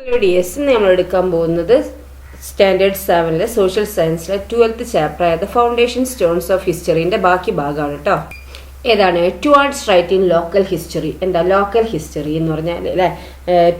DS നമ്മൾ എടുക്കാൻ പോകുന്നത് സ്റ്റാൻഡേർഡ് 7 സോഷ്യൽ സയൻസിലെ 12th ചാപ്റ്റർ ആയ ഫൗണ്ടേഷൻ സ്റ്റോൺസ് ഓഫ് ഹിസ്റ്ററിന്റെ ബാക്കി ഭാഗമാണ് കേട്ടോ. ഏതാണ് ടുവാർഡ്സ് റൈറ്റിംഗ് ലോക്കൽ ഹിസ്റ്ററി. എന്താ ലോക്കൽ ഹിസ്റ്ററി എന്ന് പറഞ്ഞാൽ അല്ലേ,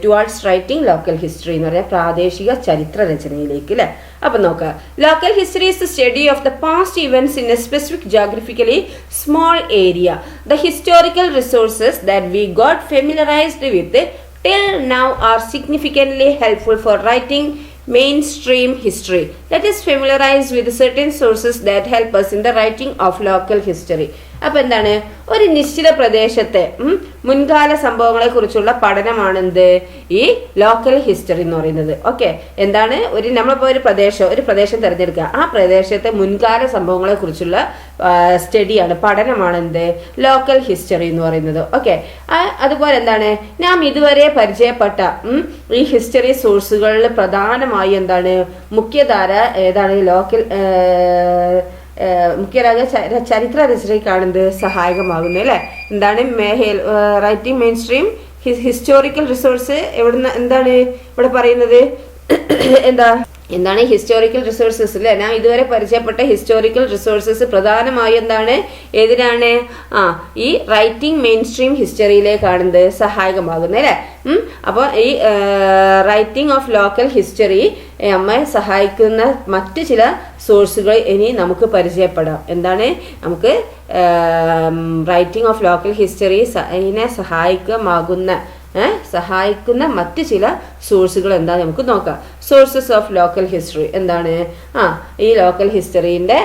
ടുവാർഡ്സ് റൈറ്റിംഗ് ലോക്കൽ ഹിസ്റ്ററി എന്ന് പറഞ്ഞാൽ പ്രാദേശിക ചരിത്ര രചനയിലേക്ക് അല്ലേ. അപ്പം നോക്കുക, local history is the study of the past events in a specific geographically small area. The historical resources that we got familiarised with till now are significantly helpful for writing mainstream history. Let us familiarize with certain sources that help us in the writing of local history. അപ്പം എന്താണ്, ഒരു നിശ്ചിത പ്രദേശത്തെ മുൻകാല സംഭവങ്ങളെ കുറിച്ചുള്ള പഠനമാണ് എന്ത് ഈ ലോക്കൽ ഹിസ്റ്ററി എന്ന് പറയുന്നത്. ഓക്കെ, എന്താണ് നമ്മളിപ്പോൾ ഒരു പ്രദേശം തിരഞ്ഞെടുക്കുക, ആ പ്രദേശത്തെ മുൻകാല സംഭവങ്ങളെ കുറിച്ചുള്ള സ്റ്റഡിയാണ്, പഠനമാണ് എന്ത് ലോക്കൽ ഹിസ്റ്ററി എന്ന് പറയുന്നത്. ഓക്കെ, അതുപോലെ എന്താണ് നാം ഇതുവരെ പരിചയപ്പെട്ട ഈ ഹിസ്റ്ററി സോഴ്സുകളിൽ പ്രധാനമായി എന്താണ് മുഖ്യധാര ഏതാണ് ലോക്കൽ മുഖ്യധാര ചരിത്ര രചനയ്ക്കാണെന്ത് സഹായകമാകുന്നത് അല്ലെ. എന്താണ് writing main stream historical resource എവിടുന്ന് എന്താണ് ഇവിടെ പറയുന്നത് എന്താണ് ഹിസ്റ്റോറിക്കൽ റിസോഴ്സസ് അല്ലെ. ഞാൻ ഇതുവരെ പരിചയപ്പെട്ട ഹിസ്റ്റോറിക്കൽ റിസോഴ്സസ് പ്രധാനമായും എന്താണ് ഏതിനാണ് ഈ റൈറ്റിംഗ് മെയിൻ സ്ട്രീം ഹിസ്റ്ററിയിലേക്കാണെന്ത് സഹായകമാകുന്നത് അല്ലെ. അപ്പോൾ ഈ റൈറ്റിംഗ് ഓഫ് ലോക്കൽ ഹിസ്റ്ററി നമ്മെ സഹായിക്കുന്ന മറ്റു ചില സോഴ്സുകൾ ഇനി നമുക്ക് പരിചയപ്പെടാം. എന്താണ് നമുക്ക് റൈറ്റിംഗ് ഓഫ് ലോക്കൽ ഹിസ്റ്ററി സഹായിക്കുന്ന മറ്റു ചില സോഴ്സുകൾ എന്താ നമുക്ക് നോക്കാം. സോഴ്സസ് ഓഫ് ലോക്കൽ ഹിസ്റ്ററി എന്താണ് ഈ ലോക്കൽ ഹിസ്റ്ററിന്റെ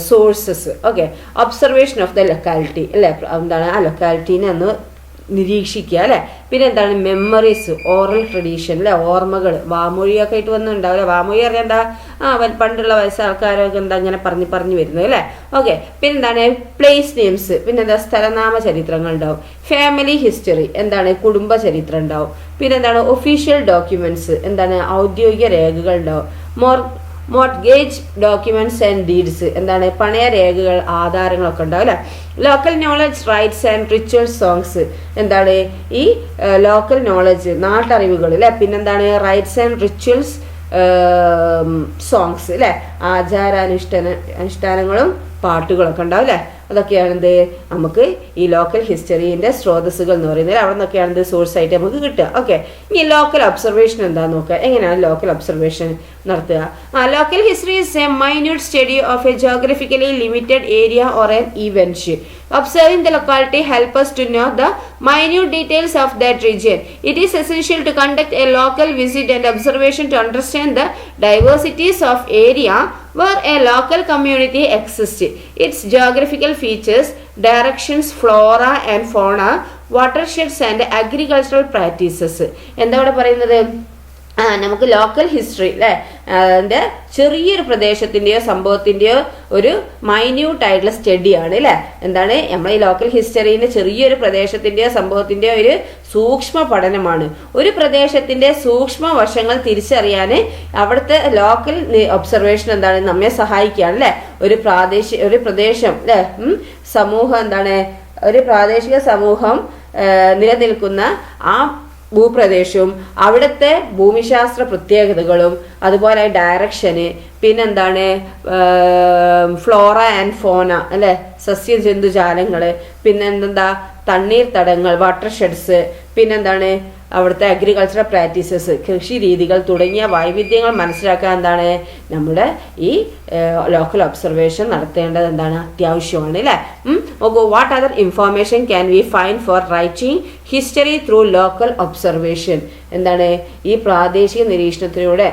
sources. Okay, observation of the locality അല്ലെ, എന്താണ് ആ ലൊക്കാലിറ്റീനെ ഒന്ന് നിരീക്ഷിക്കുക അല്ലെ. പിന്നെ എന്താണ് മെമ്മറീസ്, ഓറൽ ട്രഡീഷൻ അല്ലെ, ഓർമ്മകൾ, വാമൊഴിയൊക്കെ ആയിട്ട് വന്നിട്ടുണ്ടാവില്ല. വാമൊഴി അറിയാം എന്താ പണ്ടുള്ള വയസ്സ് ആൾക്കാരൊക്കെ എന്താ ഇങ്ങനെ പറഞ്ഞു വരുന്നത് അല്ലെ. ഓക്കെ, പിന്നെന്താണ് പ്ലേസ് നെയിംസ്, പിന്നെന്താ സ്ഥലനാമ ചരിത്രങ്ങൾ ഉണ്ടാവും. ഫാമിലി ഹിസ്റ്ററി എന്താണ് കുടുംബ ചരിത്രം ഉണ്ടാവും. പിന്നെന്താണ് ഒഫീഷ്യൽ ഡോക്യുമെന്റ്സ് എന്താണ് ഔദ്യോഗിക രേഖകൾ ഉണ്ടാവും. മോർട്ട്ഗേജ് ഡോക്യുമെന്റ്സ് ആൻഡ് ഡീഡ്സ് എന്താണ് പണയ രേഖകൾ ആധാരങ്ങളൊക്കെ ഉണ്ടാവും അല്ലെ. Local knowledge rights and ritual songs എന്താണ് ഈ ലോക്കൽ നോളജ് നാട്ടറിവുകൾ അല്ലെ. പിന്നെന്താണ് റൈറ്റ്സ് ആൻഡ് റിച്വൽസ് സോങ്സ് അല്ലെ, അനുഷ്ഠാനങ്ങളും പാട്ടുകളൊക്കെ ഉണ്ടാവും അല്ലെ. അതൊക്കെയാണെന്ത് നമുക്ക് ഈ ലോക്കൽ ഹിസ്റ്ററിന്റെ സ്രോതസ്സുകൾ എന്ന് പറയുന്നത്. അവിടെ നിന്നൊക്കെയാണെന്ത് സോഴ്സ് ആയിട്ട് നമുക്ക് കിട്ടുക. ഓക്കെ, ഇനി ലോക്കൽ ഒബ്സർവേഷൻ എന്താന്ന് നോക്കുക. എങ്ങനെയാണ് ലോക്കൽ ഒബ്സർവേഷൻ നടത്തുക? Local history is A minute study of A geographically limited area or N event. Observing the locality help us to know the minute details of that region. It is essential to conduct a local visit and observation to understand the diversities of area where a local community exists, its geographical features, directions, flora and fauna, watersheds and agricultural practices. എന്താ ഇവിടെ പറയുന്നത്? നമുക്ക് local history അല്ലെ, അതിന്റെ ചെറിയൊരു പ്രദേശത്തിന്റെയോ സംഭവത്തിന്റെയോ ഒരു minute ആയിട്ടുള്ള സ്റ്റഡിയാണ് അല്ലെ. എന്താണ് നമ്മൾ ഈ ലോക്കൽ ഹിസ്റ്ററിന്റെ ചെറിയൊരു പ്രദേശത്തിന്റെയോ സംഭവത്തിന്റെയോ ഒരു സൂക്ഷ്മ പഠനമാണ്. ഒരു പ്രദേശത്തിന്റെ സൂക്ഷ്മ വശങ്ങൾ തിരിച്ചറിയാൻ അവിടുത്തെ ലോക്കൽ ഒബ്സർവേഷൻ എന്താണ് നമ്മെ സഹായിക്കുകയാണ് അല്ലെ. ഒരു പ്രദേശം അല്ലെ, സമൂഹം എന്താണ് ഒരു പ്രാദേശിക സമൂഹം നിലനിൽക്കുന്ന ആ ഭൂപ്രദേശവും അവിടുത്തെ ഭൂമിശാസ്ത്ര പ്രത്യേകതകളും അതുപോലെ ഡയറക്ഷന്, പിന്നെന്താണ് ഫ്ലോറ ആൻഡ് ഫോന അല്ലെ, സസ്യജന്തുജാലങ്ങള്, പിന്നെന്താ തണ്ണീർത്തടങ്ങൾ, വാട്ടർഷെഡ്സ്, പിന്നെന്താണ് അവിടുത്തെ അഗ്രികൾച്ചറൽ പ്രാക്ടീസസ്, കൃഷി രീതികൾ തുടങ്ങിയ വൈവിധ്യങ്ങൾ മനസ്സിലാക്കാൻ എന്താണ് നമ്മുടെ ഈ ലോക്കൽ ഒബ്സർവേഷൻ നടത്തേണ്ടത് എന്താണ് അത്യാവശ്യമാണ് അല്ലെ. What other information can we find for writing history through local observation. എന്താണ് ഈ പ്രാദേശിക നിരീക്ഷണത്തിലൂടെ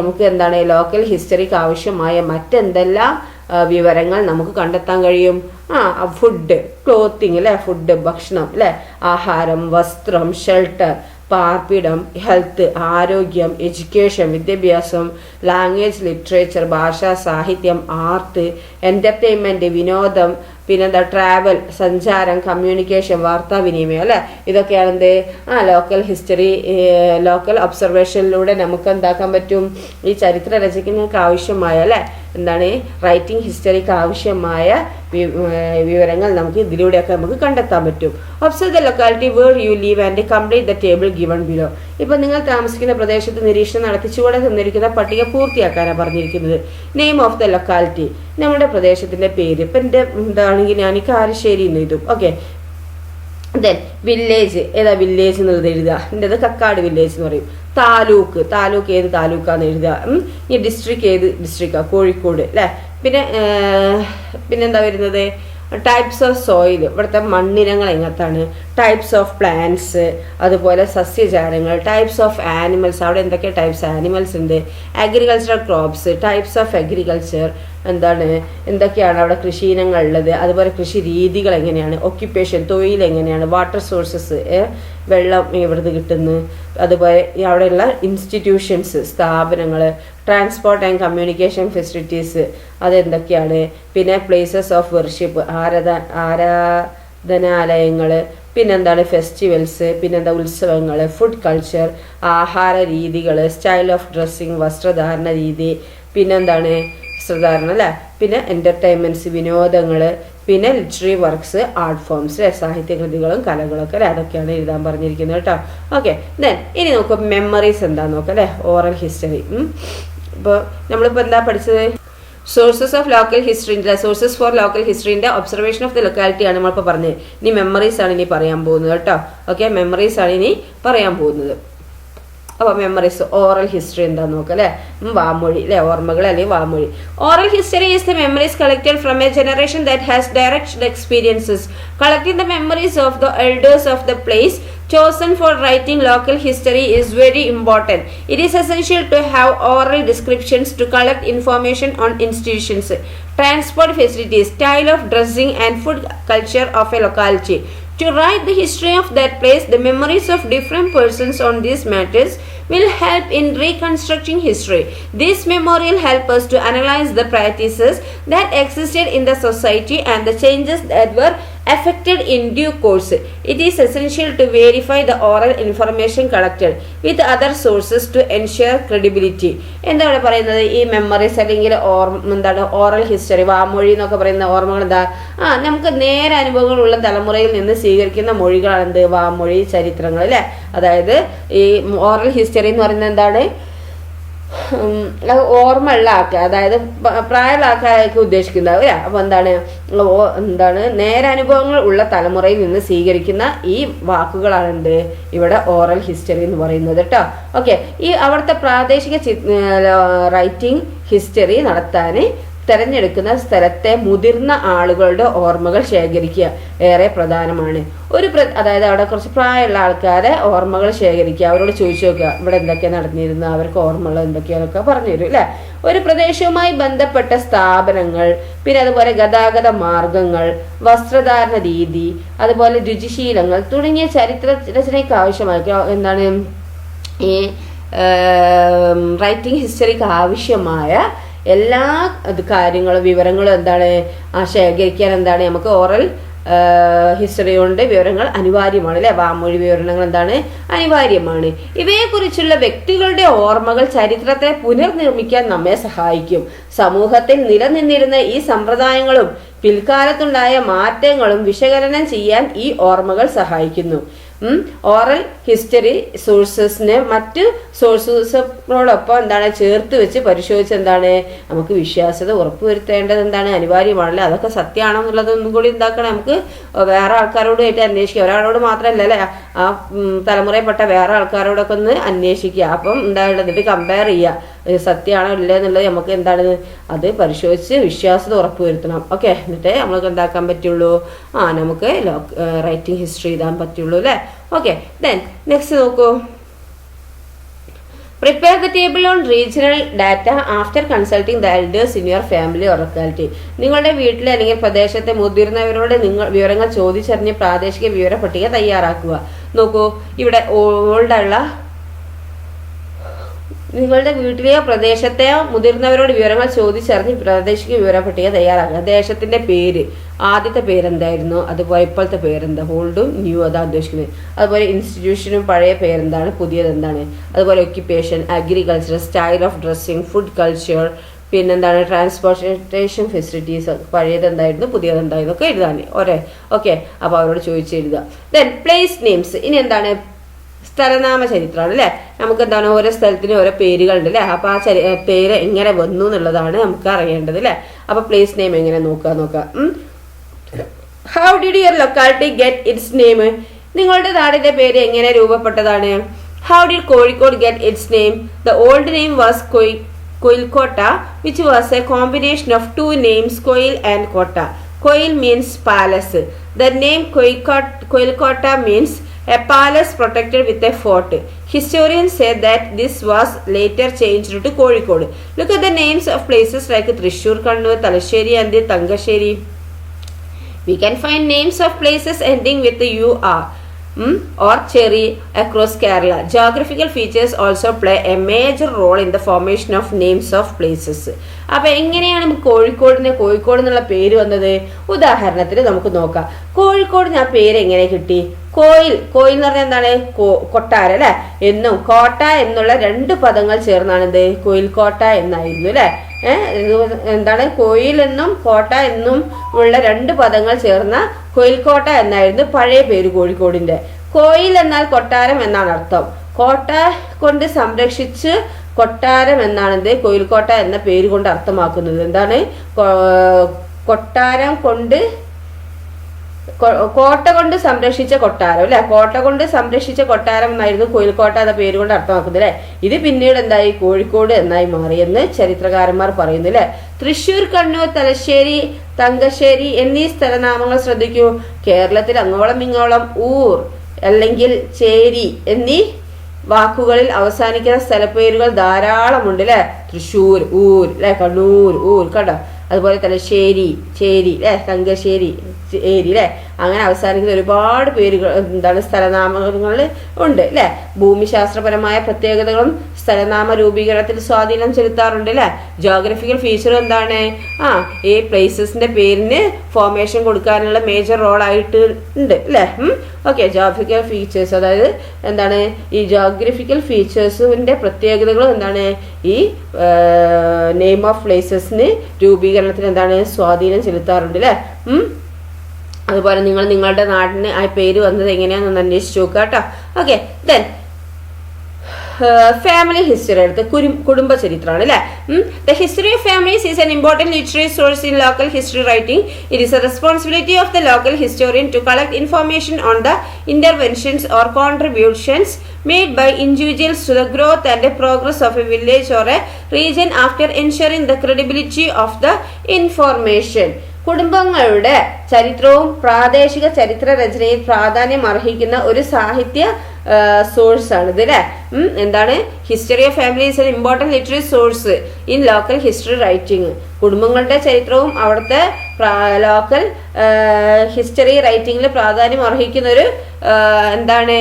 നമുക്ക് എന്താണ് ലോക്കൽ ഹിസ്റ്ററിക്ക് ആവശ്യമായ മറ്റെന്തെല്ലാം വിവരങ്ങൾ നമുക്ക് കണ്ടെത്താൻ കഴിയും? ഫുഡ്, ക്ലോത്തിങ് അല്ലെ, ഫുഡ് ഭക്ഷണം അല്ലെ, ആഹാരം, വസ്ത്രം, ഷെൽട്ടർ, പാർപ്പിടം, ഹെൽത്ത്, ആരോഗ്യം, എഡ്യൂക്കേഷൻ വിദ്യാഭ്യാസം, ലാംഗ്വേജ്, ലിറ്ററേച്ചർ ഭാഷ, സാഹിത്യം, ആർട്ട്, എന്റർടൈൻമെന്റ് വിനോദം, പിന്നെന്താ ട്രാവൽ സഞ്ചാരം, കമ്മ്യൂണിക്കേഷൻ വാർത്താവിനിമയം അല്ലെ. ഇതൊക്കെയാണെന്ത് ലോക്കൽ ഹിസ്റ്ററി ലോക്കൽ ഒബ്സർവേഷനിലൂടെ നമുക്ക് എന്താക്കാൻ പറ്റും ഈ ചരിത്ര രചനയ്ക്ക് ആവശ്യമായ അല്ലെ എന്താണ് റൈറ്റിംഗ് ഹിസ്റ്ററിക്ക് ആവശ്യമായ വിവരങ്ങൾ നമുക്ക് ഇതിലൂടെയൊക്കെ നമുക്ക് കണ്ടെത്താൻ പറ്റും. Observe the locality where you live and complete the table given below. ഇപ്പൊ നിങ്ങൾ താമസിക്കുന്ന പ്രദേശത്ത് നിരീക്ഷണം നടത്തി ചുവടെ തന്നിരിക്കുന്ന പട്ടിക പൂർത്തിയാക്കാനാണ് പറഞ്ഞിരിക്കുന്നത്. നെയിം ഓഫ് ദ ലൊക്കാലിറ്റി, നമ്മുടെ പ്രദേശത്തിന്റെ പേര്. ഇപ്പൊ എൻ്റെ എന്താണെങ്കിൽ ഞാൻ കാരശ്ശേരി എന്ന് എഴുതും. ഓക്കെ, ദെൻ വില്ലേജ്, ഏതാ വില്ലേജ് എന്നുള്ളത് എഴുതുക. എൻ്റെത് കക്കാട് വില്ലേജ് എന്ന് പറയും. താലൂക്ക്, താലൂക്ക് ഏത് താലൂക്കാന്ന് എഴുതുക. ഈ ഡിസ്ട്രിക്ട് ഏത് ഡിസ്ട്രിക്റ്റാ, കോഴിക്കോട് അല്ലേ. പിന്നെന്താ വരുന്നത്, ടൈപ്സ് ഓഫ് സോയിൽ, ഇവിടുത്തെ മണ്ണിനങ്ങൾ എങ്ങനത്താണ്, ടൈപ്സ് ഓഫ് പ്ലാന്റ്സ്, അതുപോലെ സസ്യജാലങ്ങൾ, ടൈപ്സ് ഓഫ് ആനിമൽസ്, അവിടെ എന്തൊക്കെ ടൈപ്സ് ആനിമൽസ് ഉണ്ട്, agricultural crops, types of agriculture, എന്തൊക്കെയാണ് അവിടെ കൃഷി ഇനങ്ങൾ ഉള്ളത്, അതുപോലെ കൃഷി രീതികൾ എങ്ങനെയാണ്, ഒക്യുപ്പേഷൻ തൊഴിൽ എങ്ങനെയാണ്, വാട്ടർ സോഴ്സസ് വെള്ളം എവിടുന്ന് കിട്ടുന്നു, അതുപോലെ അവിടെയുള്ള ഇൻസ്റ്റിറ്റ്യൂഷൻസ് സ്ഥാപനങ്ങൾ, ട്രാൻസ്പോർട്ട് ആൻഡ് കമ്മ്യൂണിക്കേഷൻ ഫെസിലിറ്റീസ് അതെന്തൊക്കെയാണ്, പിന്നെ പ്ലേസസ് ഓഫ് വർഷിപ്പ് ആരാധനാലയങ്ങൾ, പിന്നെന്താണ് ഫെസ്റ്റിവൽസ്, പിന്നെന്താ ഉത്സവങ്ങൾ, ഫുഡ് കൾച്ചർ ആഹാര രീതികൾ, സ്റ്റൈൽ ഓഫ് ഡ്രസ്സിങ് വസ്ത്രധാരണ രീതി, പിന്നെന്താണ് വസ്ത്രധാരണ അല്ലേ, പിന്നെ എൻ്റർടൈൻമെൻറ്റ്സ് വിനോദങ്ങൾ, പിന്നെ ലിറ്റററി വർക്ക്സ് ആർട്ട് ഫോംസ് സാഹിത്യകൃതികളും കലകളൊക്കെ അല്ലേ, അതൊക്കെയാണ് എഴുതാൻ പറഞ്ഞിരിക്കുന്നത് കേട്ടോ. ഓക്കെ, ദെൻ ഇനി നമുക്ക് മെമ്മറീസ് എന്താന്ന് നോക്കാം അല്ലേ, ഓറൽ ഹിസ്റ്ററി. ഇപ്പോൾ നമ്മളിപ്പോൾ എന്താ പഠിച്ചത്, സോഴ്സസ് ഓഫ് ലോക്കൽ ഹിസ്റ്ററിൻ്റെ സോഴ്സസ് ഫോർ ലോക്കൽ ഹിസ്റ്ററിൻ്റെ ഒബ്സർവേഷൻ ഓഫ് ദ ലൊക്കാലിറ്റി ആണ് നമ്മളിപ്പോൾ പറഞ്ഞത്. ഇനി മെമ്മറീസ് ആണ് ഇനി പറയാൻ പോകുന്നത് കേട്ടോ. ഓക്കെ, മെമ്മറീസ് ആണ് ഇനി പറയാൻ പോകുന്നത്. അപ്പോൾ മെമ്മറീസ് ഓറൽ ഹിസ്റ്ററി എന്താന്ന് നോക്കാം അല്ലേ, വാമൊഴി അല്ലെ, ഓർമ്മകൾ അല്ലെങ്കിൽ വാമൊഴി. Oral history is the memories collected from a generation that has direct experiences. Collecting the memories of the elders of the place chosen for writing local history is very important. It is essential to have oral descriptions to collect information on institutions, transport facilities, style of dressing and food culture of a locality. To write the history of that place, the memories of different persons on these matters will help in reconstructing history. This memorial help us to analyze the practices that existed in the society and the changes that were affected in due course. It is essential to verify the oral information collected with other sources to ensure credibility. എന്താണ് പറയുന്നത്, ഈ memories അല്ലെങ്കിൽ oral history വാമൊഴി എന്നൊക്കെ പറയുന്ന ഓർമ്മകൾ എന്താ, നമുക്ക് നേരെ അനുഭവങ്ങളുള്ള തലമുറയിൽ നിന്ന് സ്വീകരിക്കുന്ന മൊഴികളാണ് വാമൊഴി ചരിത്രങ്ങൾ അല്ലേ. അതായത് ഈ ഓറൽ ഹിസ്റ്ററി എന്ന് പറയുന്നത് എന്താണ്, ഓർമ്മ ഉള്ള ആൾക്കാർ, അതായത് പ്രായമുള്ള ആൾക്കാരൊക്കെ ഉദ്ദേശിക്കുന്നത്. അപ്പോൾ എന്താണ് നേരനുഭവങ്ങൾ ഉള്ള തലമുറയിൽ നിന്ന് സ്വീകരിക്കുന്ന ഈ വാക്കുകളാണ് ഇവിടെ ഓറൽ ഹിസ്റ്ററി എന്ന് പറയുന്നത് കേട്ടോ. ഓക്കെ, ഈ അവിടുത്തെ പ്രാദേശിക റൈറ്റിംഗ് ഹിസ്റ്ററി നടത്താൻ തിരഞ്ഞെടുക്കുന്ന സ്ഥലത്തെ മുതിർന്ന ആളുകളുടെ ഓർമ്മകൾ ശേഖരിക്കുക ഏറെ പ്രധാനമാണ്. അതായത് അവിടെ കുറച്ച് പ്രായമുള്ള ആൾക്കാരെ ഓർമ്മകൾ ശേഖരിക്കുക, അവരോട് ചോദിച്ചു നോക്കുക ഇവിടെ എന്തൊക്കെയാണ് നടന്നിരുന്നത്, അവർക്ക് ഓർമ്മകൾ എന്തൊക്കെയാണൊക്കെ പറഞ്ഞു തരും അല്ലേ. ഒരു പ്രദേശവുമായി ബന്ധപ്പെട്ട സ്ഥാപനങ്ങൾ, പിന്നെ അതുപോലെ ഗതാഗത മാർഗങ്ങൾ, വസ്ത്രധാരണ രീതി, അതുപോലെ രുചിശീലങ്ങൾ തുടങ്ങിയ ചരിത്ര രചനയ്ക്ക് ആവശ്യമായ ഈ റൈറ്റിംഗ് ഹിസ്റ്ററിക്ക് ആവശ്യമായ എല്ലാ കാര്യങ്ങളും വിവരങ്ങളും ശേഖരിക്കാൻ നമുക്ക് ഓറൽ ഹിസ്റ്ററി കൊണ്ട് വിവരങ്ങൾ അനിവാര്യമാണ് അല്ലെ. വാമൊഴി വിവരണങ്ങൾ അനിവാര്യമാണ്. ഇവയെക്കുറിച്ചുള്ള വ്യക്തികളുടെ ഓർമ്മകൾ ചരിത്രത്തെ പുനർനിർമ്മിക്കാൻ നമ്മെ സഹായിക്കും. സമൂഹത്തിൽ നിലനിന്നിരുന്ന ഈ സമ്പ്രദായങ്ങളും പിൽക്കാലത്തുണ്ടായ മാറ്റങ്ങളും വിശകലനം ചെയ്യാൻ ഈ ഓർമ്മകൾ സഹായിക്കുന്നു. ഓറൽ ഹിസ്റ്ററി സോഴ്സസിനെ മറ്റ് സോഴ്സസിനോടൊപ്പം ചേർത്ത് വെച്ച് പരിശോധിച്ച് നമുക്ക് വിശ്വാസ്യത ഉറപ്പുവരുത്തേണ്ടത് അനിവാര്യമാണല്ലേ. അതൊക്കെ സത്യമാണോ എന്നുള്ളതൊന്നും കൂടി നമുക്ക് വേറെ ആൾക്കാരോടായിട്ട് അന്വേഷിക്കുക. ഒരാളോട് മാത്രമല്ല അല്ലേ, ആ തലമുറയിൽപ്പെട്ട വേറെ ആൾക്കാരോടൊക്കെ ഒന്ന് അന്വേഷിക്കുക. അപ്പം എന്നിട്ട് കമ്പയർ ചെയ്യുക, സത്യമാണോ ഇല്ല എന്നുള്ളത് നമുക്ക് അത് പരിശോധിച്ച് വിശ്വാസ്യത ഉറപ്പുവരുത്തണം. ഓക്കെ, എന്നിട്ട് നമ്മൾക്ക് എന്താക്കാൻ പറ്റുള്ളൂ, നമുക്ക് റൈറ്റിംഗ് ഹിസ്റ്ററി എഴുതാൻ പറ്റുള്ളൂ അല്ലേ. ഓക്കെ, ദെൻ നെക്സ്റ്റ് നോക്കൂ. Prepare the table on regional data after consulting the elders in your family or locality. നിങ്ങളുടെ വീട്ടിലെ അല്ലെങ്കിൽ പ്രദേശത്തെ മുതിർന്നവരോട് വിവരങ്ങൾ ചോദിച്ചറിഞ്ഞ് പ്രാദേശിക വിവര പട്ടിക തയ്യാറാക്കുക. നോക്കൂ, ഇവിടെ ഓൾഡുള്ള നിങ്ങളുടെ വീട്ടിലെയോ പ്രദേശത്തെയോ മുതിർന്നവരോട് വിവരങ്ങൾ ചോദിച്ചറിഞ്ഞ് പ്രാദേശിക വിവര പട്ടിക തയ്യാറാക്കുക. ദേശത്തിന്റെ പേര്, ആദ്യത്തെ പേരെന്തായിരുന്നു, അതുപോലെ ഇപ്പോഴത്തെ പേരെന്താ, ഓൾഡും ന്യൂ അതാ ഉദ്ദേശിക്കുന്നത്. അതുപോലെ ഇൻസ്റ്റിറ്റ്യൂഷനും പഴയ പേരെന്താണ്, പുതിയത് എന്താണ്. അതുപോലെ occupation, agriculture, style of dressing, food culture, പിന്നെന്താണ് ട്രാൻസ്പോർട്ടേഷൻ ഫെസിലിറ്റീസ്, പഴയത് എന്തായിരുന്നു പുതിയത് എന്തായിരുന്നു ഒക്കെ എഴുതാൻ ഓക്കെ. അപ്പോൾ അവരോട് ചോദിച്ച് എഴുതുക. Then place names. ഇനി എന്താണ് സ്ഥലനാമ ചരിത്രമാണ് അല്ലേ. നമുക്ക് എന്താണ് ഓരോ സ്ഥലത്തിന് ഓരോ പേരുകളുണ്ട് അല്ലേ. അപ്പോൾ ആ പേര് എങ്ങനെ വന്നു എന്നുള്ളതാണ് നമുക്ക് അറിയേണ്ടത് അല്ലേ. അപ്പോൾ പ്ലേസ് നെയിം എങ്ങനെ നോക്കുക. How did your locality get its name? നിങ്ങളുടെ നാടിന്റെ പേര് എങ്ങനെ രൂപപ്പെട്ടതാണ്? How did Kozhikode get its name? The old name was Koyilkotta, which was a combination of two names, Koyil and Kotta. Koyil means palace. The name Koyilkotta means a palace protected with a fort. Historians say that this was later changed to Kozhikode. Look at the names of places like Thrissur, Kannur, Talasheri and Tangasheri. We can find names of places ending with UR or Cherry across Kerala. Geographical features also play a major role in the formation of names of places. അപ്പോൾ എങ്ങനെയാണ് നമുക്ക് കോഴിക്കോട് എന്നുള്ള പേര് വന്നത്? ഉദാഹരണത്തിന് നമുക്ക് നോക്കാം. കോഴിക്കോടിന് ആ പേര് എങ്ങനെ കിട്ടി? കോയിൽ എന്ന് പറഞ്ഞാൽ എന്താണ്? കൊട്ടാരം അല്ലെ. എന്നും കോട്ട എന്നുള്ള 2 പദങ്ങൾ ചേർന്നാണ് ഇത് കോയിൽക്കോട്ട എന്നായിരുന്നു അല്ലെ. എന്താണ് കോയിൽ എന്നും കോട്ട എന്നും ഉള്ള 2 പദങ്ങൾ ചേർന്ന കോയിൽക്കോട്ട എന്നായിരുന്നു പഴയ പേര് കോഴിക്കോടിന്റെ. കോയിൽ എന്നാൽ കൊട്ടാരം എന്നാണ് അർത്ഥം. കോട്ട കൊണ്ട് സംരക്ഷിച്ച് കൊട്ടാരം എന്നാണ് ഇത് കോയിൽക്കോട്ട എന്ന പേര് കൊണ്ട് അർത്ഥമാക്കുന്നത്. എന്താണ്? കൊട്ടാരം കൊണ്ട് കോട്ട കൊണ്ട് സംരക്ഷിച്ച കൊട്ടാരം അല്ലെ. കോട്ട കൊണ്ട് സംരക്ഷിച്ച കൊട്ടാരം എന്നായിരുന്നു കോയിൽക്കോട്ട എന്ന പേര് കൊണ്ട് അർത്ഥമാക്കുന്നത് അല്ലെ. ഇത് പിന്നീട് എന്തായി കോഴിക്കോട് എന്നായി മാറിയെന്ന് ചരിത്രകാരന്മാർ പറയുന്നു അല്ലെ. തൃശ്ശൂർ, കണ്ണൂർ, തലശ്ശേരി, തങ്കശ്ശേരി എന്നീ സ്ഥലനാമങ്ങൾ ശ്രദ്ധിക്കൂ. കേരളത്തിൽ അങ്ങോളം ഇങ്ങോളം ഊർ അല്ലെങ്കിൽ ചേരി എന്നീ വാക്കുകളിൽ അവസാനിക്കുന്ന സ്ഥലപ്പേരുകൾ ധാരാളമുണ്ട് അല്ലെ. തൃശ്ശൂർ, ഊർ അല്ലെ, കണ്ണൂർ, ഊർ കണ്ടോ. അതുപോലെ തലശ്ശേരി, ചേരി അല്ലെ, തങ്കശ്ശേരി, ചേരി അല്ലെ. അങ്ങനെ അവസാനിക്കുന്ന ഒരുപാട് പേരുകൾ എന്താണ് സ്ഥലനാമങ്ങൾ ഉണ്ട് അല്ലെ. ഭൂമിശാസ്ത്രപരമായ പ്രത്യേകതകളും സ്ഥലനാമ രൂപീകരണത്തിൽ സ്വാധീനം ചെലുത്താറുണ്ട് അല്ലെ. ജോഗ്രഫിക്കൽ ഫീച്ചർ എന്താണ്? ഈ പ്ലേസസിന്റെ പേരിന് ഫോർമേഷൻ കൊടുക്കാനുള്ള മേജർ റോൾ ആയിട്ട് ഉണ്ട് അല്ലെ. ഓക്കെ. ജോഗ്രഫിക്കൽ ഫീച്ചേഴ്സ്, അതായത് എന്താണ് ഈ ജോഗ്രഫിക്കൽ ഫീച്ചേഴ്സിന്റെ പ്രത്യേകതകൾ എന്താണ് ഈ നെയിം ഓഫ് പ്ലേസസിന് രൂപീകരണത്തിന് എന്താണ് സ്വാധീനം ചെലുത്താറുണ്ട് അല്ലെ. അതുപോലെ നിങ്ങളുടെ നാടിന് ആ പേര് വന്നത് എങ്ങനെയാണെന്ന് അന്വേഷിച്ച് നോക്കുക കേട്ടോ. ഓക്കെ. ദെൻ ഫാമിലി ഹിസ്റ്ററി എടുത്ത് കുടുംബ ചരിത്രമാണ് അല്ലെ. The history of families is an important literary source in local history writing. It is a responsibility of the local historian to collect information on the interventions or contributions made by individuals to the growth and the progress of a village or a region after ensuring the credibility of the information. കുടുംബങ്ങളുടെ ചരിത്രവും പ്രാദേശിക ചരിത്ര രചനയിൽ പ്രാധാന്യം അർഹിക്കുന്ന ഒരു സാഹിത്യ source ആണ് ഇത് അല്ലെ. എന്താണ്? History of family is an important literary source in local history writing. കുടുംബങ്ങളുടെ ചരിത്രവും അവിടുത്തെ ലോക്കൽ ഹിസ്റ്ററി റൈറ്റിംഗിൽ പ്രാധാന്യം അർഹിക്കുന്ന ഒരു എന്താണ്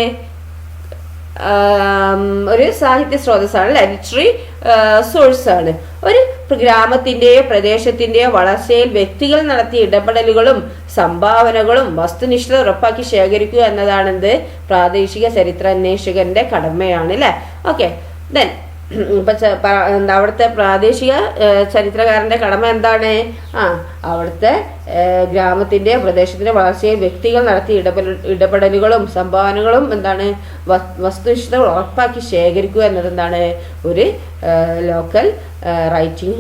ഒരു സാഹിത്യ സ്രോതസ്സാണ് അല്ലെ. ലിറ്റററി സോഴ്സ് ആണ്. ഒരു ഗ്രാമത്തിന്റെയോ പ്രദേശത്തിന്റെയോ വളർച്ചയിൽ വ്യക്തികൾ നടത്തിയ ഇടപെടലുകളും സംഭാവനകളും വസ്തുനിഷ്ഠത ഉറപ്പാക്കി ശേഖരിക്കുക എന്നതാണ് എന്ത് പ്രാദേശിക ചരിത്രാന്വേഷകന്റെ കടമയാണ് അല്ലെ. ഓക്കെ. ദെൻ അവിടുത്തെ പ്രാദേശിക ചരിത്രകാരന്റെ കടമ എന്താണ്? അവിടുത്തെ ഗ്രാമത്തിന്റെ പ്രദേശത്തിന്റെ വളർച്ചയിൽ വ്യക്തികൾ നടത്തിയ ഇടപെടലുകളും സംഭാവനകളും എന്താണ് വസ്തുനിഷ്ഠത ഉറപ്പാക്കി ശേഖരിക്കുക എന്നത് എന്താണ് ഒരു ലോക്കൽ റൈറ്റിംഗ്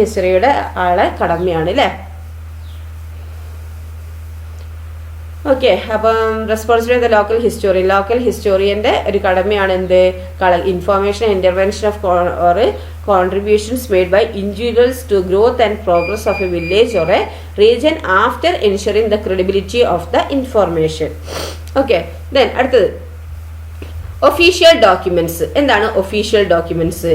ഹിസ്റ്ററിയുടെ ആളെ കടമയാണ് അല്ലേ. ഓക്കെ. അപ്പം റെസ്പോൺസിബിലിറ്റി ലോക്കൽ ഹിസ്റ്റോറിയന്റെ ഒരു കടമയാണ് എന്ത് information intervention of or contributions made by individuals to growth and progress of a village or a region after ensuring the credibility of the information. Okay. Then അടുത്തത് official documents. എന്താണ് official documents?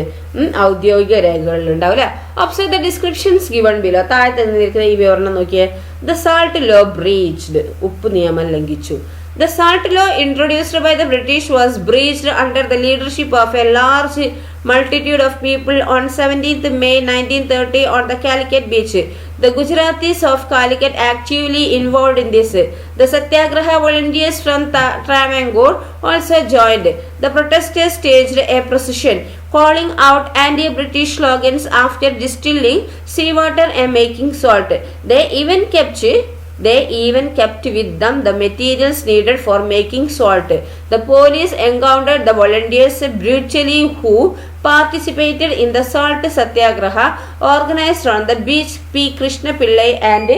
ഔദ്യോഗിക രേഖകളിൽ ഉണ്ടാവില്ല. Observe the descriptions given below. താഴെ തന്നിരിക്കുന്ന ഈ വിവരണം നോക്കിയേ. The salt law breached. ഉപ്പ് നിയമം ലംഘിച്ചു. The Salt Law introduced by the British was breached under the leadership of a large multitude of people on 17th May 1930 on the Calicut beach. The Gujaratis of Calicut actively involved in this. The Satyagraha volunteers from Travancore also joined. The protesters staged a procession calling out anti-British slogans after distilling seawater and making salt. They even kept with them the materials needed for making salt. The police encountered the volunteers brutally who participated in the salt satyagraha organized on the beach. P. Krishna Pillai and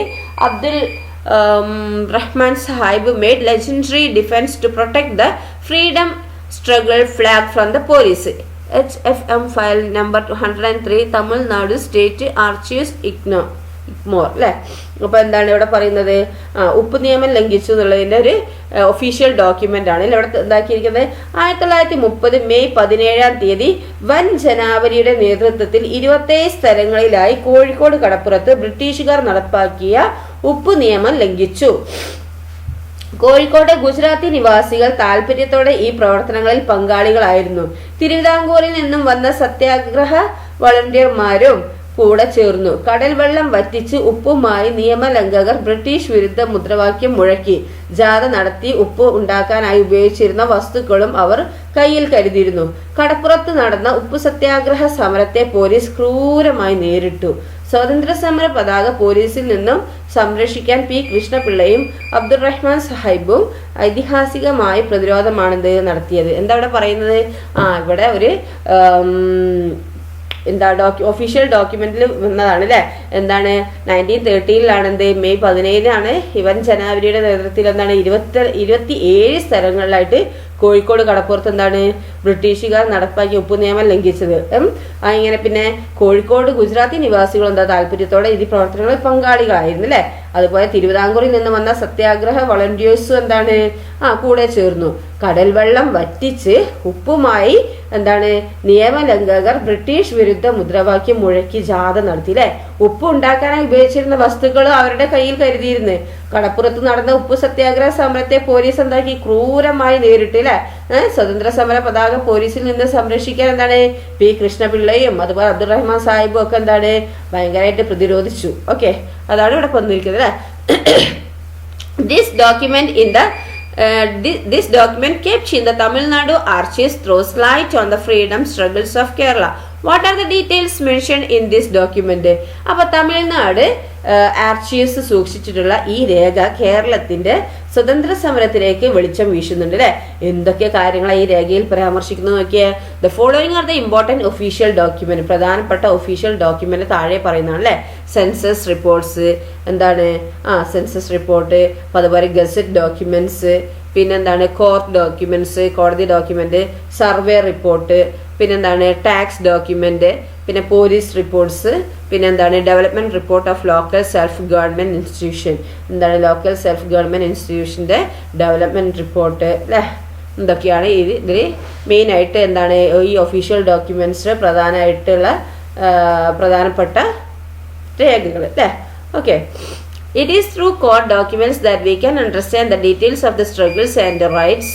Abdul Rahman Sahib made legendary defense to protect the freedom struggle flag from the police. HFM file number 103 Tamil Nadu State Archives ignore അല്ലേ. അപ്പോൾ എന്താണ് ഇവിടെ പറയുന്നത്? ഉപ്പ് നിയമം ലംഘിച്ചു എന്നുള്ളതിൻ്റെ ഒരു ഒഫീഷ്യൽ ഡോക്യുമെൻ്റ് ആണ് ഇവിടെ ഇതാക്കിയിരിക്കുന്നത്. 1930 മെയ് 17 വൻ ജനാവലിയുടെ നേതൃത്വത്തിൽ 27 സ്ഥലങ്ങളിലായി കോഴിക്കോട് കടപ്പുറത്ത് ബ്രിട്ടീഷുകാർ നടപ്പാക്കിയ ഉപ്പ് നിയമം ലംഘിച്ചു. കോഴിക്കോട് ഗുജറാത്തി നിവാസികൾ താല്പര്യത്തോടെ ഈ പ്രവർത്തനങ്ങളിൽ പങ്കാളികളായിരുന്നു. തിരുവിതാംകൂറിൽ നിന്നും വന്ന സത്യാഗ്രഹ വളണ്ടിയർമാരും കൂടെ ചേർന്നു. കടൽ വെള്ളം വറ്റിച്ച് ഉപ്പുമായി നിയമലംഘകർ ബ്രിട്ടീഷ് വിരുദ്ധ മുദ്രാവാക്യം മുഴക്കി. ജാഥ നടത്തി ഉപ്പ് ഉണ്ടാക്കാനായി ഉപയോഗിച്ചിരുന്ന വസ്തുക്കളും അവർ കയ്യിൽ കരുതിയിരുന്നു. കടപ്പുറത്ത് നടന്ന ഉപ്പ് സത്യാഗ്രഹ സമരത്തെ പോലീസ് ക്രൂരമായി നേരിട്ടു. സ്വാതന്ത്ര്യ സമര പതാക പോലീസിൽ നിന്നും സംരക്ഷിക്കാൻ പി കൃഷ്ണപിള്ളയും അബ്ദുറഹ്മാൻ സാഹിബും ഐതിഹാസികമായ പ്രതിരോധമാണിത് നടത്തിയത്. എന്താ ഇവിടെ പറയുന്നത്? ഇവിടെ ഒരു ഒഫീഷ്യൽ ഡോക്യുമെന്റിൽ വന്നതാണ് അല്ലെ. എന്താണ് 1930 എന്ത് മെയ് 17 ഇവൻ ജനാവലിയുടെ നേതൃത്വത്തിൽ എന്താണ് 27 സ്ഥലങ്ങളിലായിട്ട് കോഴിക്കോട് കടപ്പുറത്ത് എന്താണ് ബ്രിട്ടീഷുകാർ നടപ്പാക്കിയ ഉപ്പ് നിയമം ലംഘിച്ചത്. ഇങ്ങനെ പിന്നെ കോഴിക്കോട് ഗുജറാത്തി നിവാസികൾ എന്താ താല്പര്യത്തോടെ ഈ പ്രവർത്തനങ്ങളിൽ പങ്കാളികളായിരുന്നു അല്ലെ. അതുപോലെ തിരുവിതാംകൂറിൽ നിന്ന് വന്ന സത്യാഗ്രഹ വളണ്ടിയേഴ്സും എന്താണ് കൂടെ ചേർന്നു. കടൽ വെള്ളം വറ്റിച്ച് ഉപ്പുമായി എന്താണ് നിയമലംഘകർ ബ്രിട്ടീഷ് വിരുദ്ധ മുദ്രാവാക്യം മുഴക്കി ജാഥ നടത്തി അല്ലെ. ഉപ്പ് ഉണ്ടാക്കാനായി ഉപയോഗിച്ചിരുന്ന വസ്തുക്കൾ അവരുടെ കയ്യിൽ കരുതിയിരുന്നു. കടപ്പുറത്ത് നടന്ന ഉപ്പ് സത്യാഗ്രഹ സമരത്തെ പോലീസ് എന്താക്കി ക്രൂരമായി നേരിട്ട് അല്ലെ. സ്വതന്ത്ര സമര പതാക പോലീസിൽ നിന്ന് സംരക്ഷിക്കാൻ എന്താണ് പി കൃഷ്ണപിള്ളയും അതുപോലെ അബ്ദുറഹ്മാൻ സാഹിബും ഒക്കെ എന്താണ് ഭയങ്കരമായിട്ട് പ്രതിരോധിച്ചു. ഓക്കെ, അതാണ് ഇവിടെ വന്നിരിക്കുന്നത് അല്ലെ. This document kept in the Tamil Nadu Archives throws light on the freedom struggles of Kerala. What are the details mentioned in this document? അപ്പോൾ തമിഴ്നാട് ആർച്ചീവ്സ് സൂക്ഷിച്ചിട്ടുള്ള ഈ രേഖ കേരളത്തിന്റെ സ്വതന്ത്ര സമരത്തിലേക്ക് വെളിച്ചം വീശുന്നുണ്ട് അല്ലെ. എന്തൊക്കെ കാര്യങ്ങളാണ് ഈ രേഖയിൽ പരാമർശിക്കുന്നത് നോക്കിയേ. The following are the important official document. പ്രധാനപ്പെട്ട ഒഫീഷ്യൽ ഡോക്യുമെന്റ് താഴെ പറയുന്നതാണ് അല്ലെ. സെൻസസ് റിപ്പോർട്ട്സ് എന്താണ് സെൻസസ് റിപ്പോർട്ട്, അതുപോലെ ഗസറ്റ് ഡോക്യുമെന്റ്സ്, പിന്നെന്താണ് കോർട്ട് ഡോക്യുമെന്റ്സ് കോടതി ഡോക്യുമെന്റ്, സർവേ റിപ്പോർട്ട്, പിന്നെന്താണ് ടാക്സ് ഡോക്യുമെന്റ്, പിന്നെ പോലീസ് റിപ്പോർട്ട്സ്, പിന്നെന്താണ് development report of local self government institution. എന്താണ് ലോക്കൽ സെൽഫ് ഗവൺമെന്റ് ഇൻസ്റ്റിറ്റ്യൂഷന്റെ ഡെവലപ്മെന്റ് റിപ്പോർട്ട് അല്ലെ. എന്തൊക്കെയാണ് ഇതിൽ മെയിനായിട്ട് എന്താണ് ഈ ഒഫീഷ്യൽ ഡോക്യുമെന്റ്സ് പ്രധാനപ്പെട്ട രേഖകൾ അല്ലേ. Okay, it is through court documents that we can understand the details of the struggles and the rights